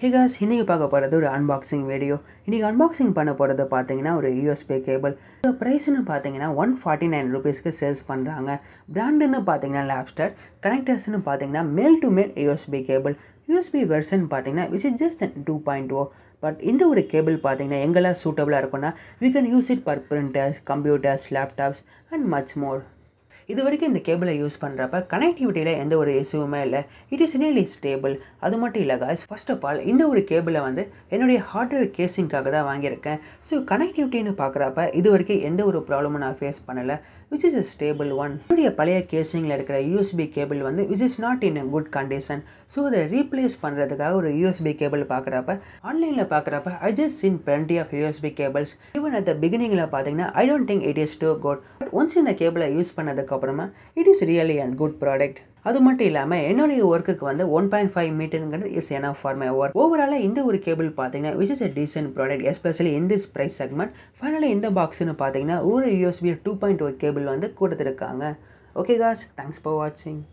Hey guys, இன்னைக்கு பார்க்க போகிறது ஒரு அன்பாக்சிங் வீடியோ. இன்னைக்கு அன்பாக்சிங் பண்ண போகிறது பார்த்தீங்கன்னா ஒரு யூஎஸ்பி கேபிள். இதோட ப்ரைஸ்னு பார்த்தீங்கன்னா $149க்கு சேல்ஸ் பண்ணுறாங்க. பிராண்டுன்னு பார்த்தீங்கன்னா லேப்ஸ்டார். கனெக்டர்ஸ்னு பார்த்தீங்கன்னா மேல் டு மேல் யூஎஸ்பி கேபிள். யூஎஸ்பி வெர்ஷன் பார்த்தீங்கன்னா விச் இஸ் ஜஸ்ட் 2.0. பட் இந்த ஒரு கேபிள் பார்த்தீங்கன்னா எங்கெல்லாம் சூட்டபுளாக இருக்குன்னா we can use it for printers, computers, laptops and much more. இது வரைக்கும் இந்த கேபிளை யூஸ் பண்ணுறப்ப கனெக்டிவிட்டியில் எந்த ஒரு இஷ்யூவுமே இல்லை. It is really stable. அது மட்டும் இல்லை காய்ஸ், ஃபர்ஸ்ட் ஆஃப் ஆல் இந்த ஒரு கேபிளை என்னுடைய ஹார்ட்வேர் கேசிங்காக தான் வாங்கியிருக்கேன். ஸோ கனெக்டிவிட்டின்னு பார்க்குறப்ப இது வரைக்கும் எந்த ஒரு ப்ராப்ளமும் நான் ஃபேஸ் பண்ணலை. Which is a stable one. என்னுடைய பழைய கேசிங்கில் இருக்கிற USB cable which is not in good condition. So அதை ரீப்ளேஸ் பண்ணுறதுக்காக ஒரு யூஎஸ்பி கேபிள் பார்க்குறப்ப ஆன்லைனில் பார்க்குறப்ப I just seen plenty of USB cables. Even at the பிகினிங்கில் பார்த்தீங்கன்னா I don't think it is too good. But once இந்த கேபிளை யூஸ் பண்ணதுக்கப்புறமா it is really and good product. அது மட்டும் இல்லாமல் என்னுடைய ஒர்க்குக்கு 1.5 மீட்டருங்கிறது is enough for my work. ஓவராலாக இந்த ஒரு கேபிள் பார்த்தீங்கன்னா which is a decent product, especially in this price segment. ஃபைனலாக இந்த பாக்ஸ்னு பார்த்தீங்கன்னா ஒரு யூஎஸ்பி 2.0 கேபிள் கொடுத்துருக்காங்க. ஓகே காஸ், தேங்க்ஸ் ஃபார் வாட்சிங்.